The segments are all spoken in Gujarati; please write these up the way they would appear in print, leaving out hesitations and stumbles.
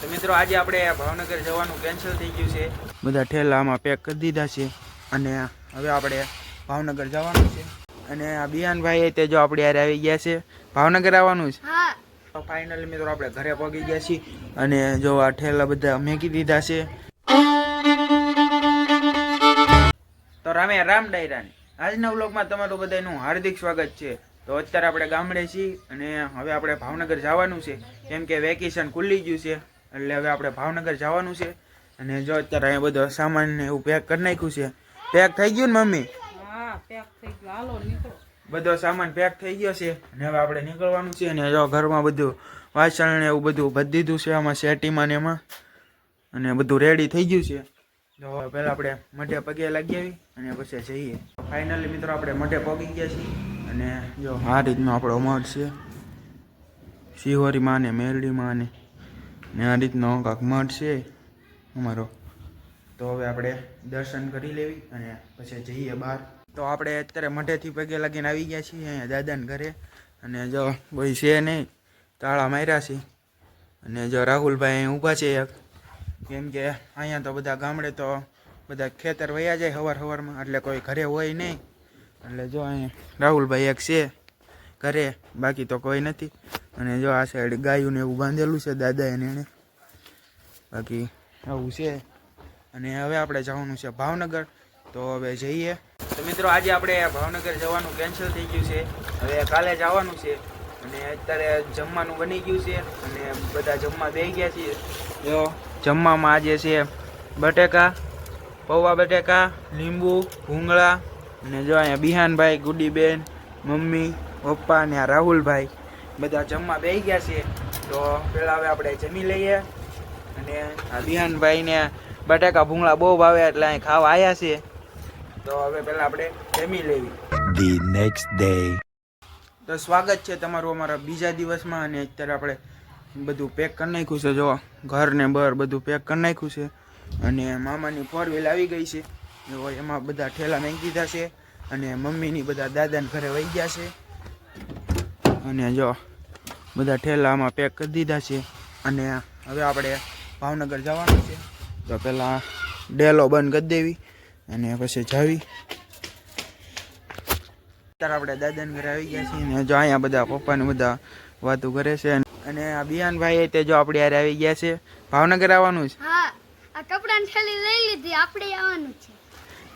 તો મિત્રો આજે આપણે ભાવનગર જવાનું કેન્સલ થઈ ગયું છે. બધા ઠેલામાં પેક કરી દીધા છે અને હવે આપણે ભાવનગર જવાનું છે. અને આ બિયાનભાઈ તે જો આપણે યાર આવી ગયા છે. ભાવનગર આવવાનું છે. હા. તો ફાઇનલી મિત્રો આપણે ઘરે પહોંચી ગયા છીએ અને જો આ ઠેલા બધા મેકી દીધા છે. તો રામ ડાયરાની આજના વ્લોગમાં તમારું બધાનું હાર્દિક સ્વાગત છે. તો અત્યારે આપણે ગામડે છીએ અને હવે આપણે ભાવનગર જવાનું છે કેમ કે વેકેશન ખુલ્લી ગયું છે એટલે હવે આપણે ભાવનગર જવાનું છે. અને જો અત્યારે અહીંયા બધો સામાન ને એવું પેક કરી નાખ્યું છે. પેક થઈ ગયું ને મમ્મી? હા, પેક થઈ ગયું. હાલો નીકળો. બધો સામાન પેક થઈ ગયો છે અને હવે આપણે નીકળવાનું છે. અને જો ઘરમાં બધું વાસણ ને એવું બધું ભરી દીધું છે આમાં શેટીમાં ને એમાં, અને બધું રેડી થઈ ગયું છે. તો પહેલાં આપણે મઢે પગે લાગી આવી અને પછી જઈએ. ફાઇનલી મિત્રો આપણે મઢે પહોંચી ગયા છીએ અને જો આ રીતનો આપણો મઠ છે. શિહોરી માં ને મેરડી માં ને આ રીતનો કાંક મઠ છે અમારો. તો હવે આપણે દર્શન કરી લેવી અને પછી જઈએ બહાર. તો આપણે અત્યારે મઢેથી પગે લાગીને આવી ગયા છીએ અહીંયા દાદાને ઘરે. અને જો કોઈ છે નહીં, તાળા માર્યા છે. અને જો રાહુલભાઈ અહીં ઊભા છે એક, કેમ કે અહીંયા તો બધા ગામડે તો બધા ખેતર વયા જાય સવારમાં, એટલે કોઈ ઘરે હોય નહીં. એટલે જો અહીંયા રાહુલભાઈ એક છે ઘરે, બાકી તો કોઈ નથી. અને જો આ સાઈડ ગાયું ને એવું બાંધેલું છે દાદાએ ને એને, બાકી આવું છે. અને હવે આપણે જવાનું છે ભાવનગર. તો હવે જઈએ. તો મિત્રો આજે આપણે ભાવનગર જવાનું કેન્સલ થઈ ગયું છે. હવે કાલે જવાનું છે. અને અત્યારે જમવાનું બની ગયું છે અને બધા જમવા બેસી ગયા છીએ. જો જમવામાં આજે છે બટેકા, પૌવા બટેકા, લીંબુ, ભૂંગળા. અને જો અહીંયા બિહાનભાઈ, ગુડીબેન, મમ્મી, પપ્પા ને આ રાહુલભાઈ બધા જમવા બેસી ગયા છે. તો પહેલાં હવે આપણે જમી લઈએ. અને આ બિહાનભાઈને બટાકા ભૂંગળા બહુ ભાવે એટલે અહીં ખાવા આવ્યા છે. તો હવે પહેલાં આપણે જમી લેવી. The next day. તો સ્વાગત છે તમારું અમારા બીજા દિવસમાં. અને અત્યારે આપણે બધું પેક કરી નાખ્યું છે. જો ઘર ને બર બધું પેક કરી નાખ્યું છે. અને મામાની 4 વ્હીલ આવી ગઈ છે. જો એમાં બધા ઠેલા નાખી દીધા છે. અને મમ્મીની બધા દાદાને ઘરે વહી ગયા છે. અને જો બધા ઠેલામાં પેક કરી દીધા છે. અને હવે આપણે ભાવનગર જવાનું છે. તો પહેલાં ડેલો બંધ કરી દેવી અને પછી જાવી. અત્યારે આપણે દાદાને ઘરે આવી ગયા છીએ. અને જો અહીંયા બધા પપ્પાને બધા વાતો કરે છે. અને આ બિયાનભાઈ તે જો આપણે યાર આવી ગયા છે. ભાવનગર આવવાનું છે. હા, આ કપડાની થેલી લઈ લીધી, આપણે આવવાનું છે.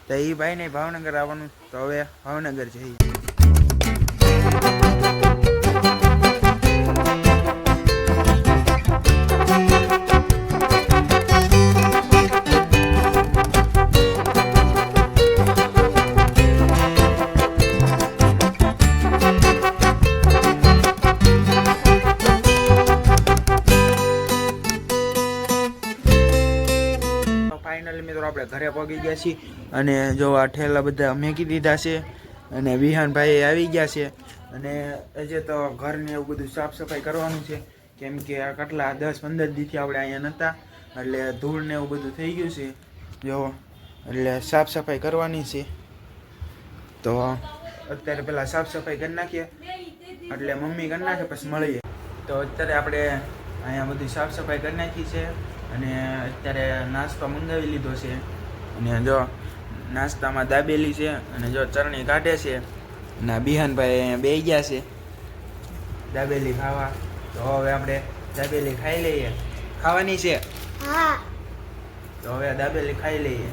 તો એ ભાઈ ને ભાવનગર આવવાનું. તો હવે ભાવનગર જઈએ. ફાઇનલી મિત્રો આપણે ઘરે પહોંચી ગયા છીએ. અને જો આ ઠેલા બધા મેકી દીધા છે. અને વિહાનભાઈ આવી ગયા છે. અને હજે તો ઘરને એવું બધું સાફ સફાઈ કરવાનું છે, કેમ કે આ કેટલા 10-15 દીથી આપણે અહીંયા નહોતા, એટલે ધૂળ ને એવું બધું થઈ ગયું છે. જો એટલે સાફ સફાઈ કરવાની છે. તો અત્યારે પહેલાં સાફ સફાઈ કરી નાખીએ, એટલે મમ્મી કરી નાખે પછી મળીએ. તો અત્યારે આપણે અહીંયા બધી સાફ સફાઈ કરી નાખી છે. અને અત્યારે નાસ્તો મંગાવી લીધો છે. અને જો નાસ્તામાં દાબેલી છે અને જો ચટણી કાઢે છે. અને બિહાનભાઈ અહીંયા બેસી ગયા છે દાબેલી ખાવા. તો હવે આપણે દાબેલી ખાઈ લઈએ. ખાવાની છે? હા. તો હવે દાબેલી ખાઈ લઈએ.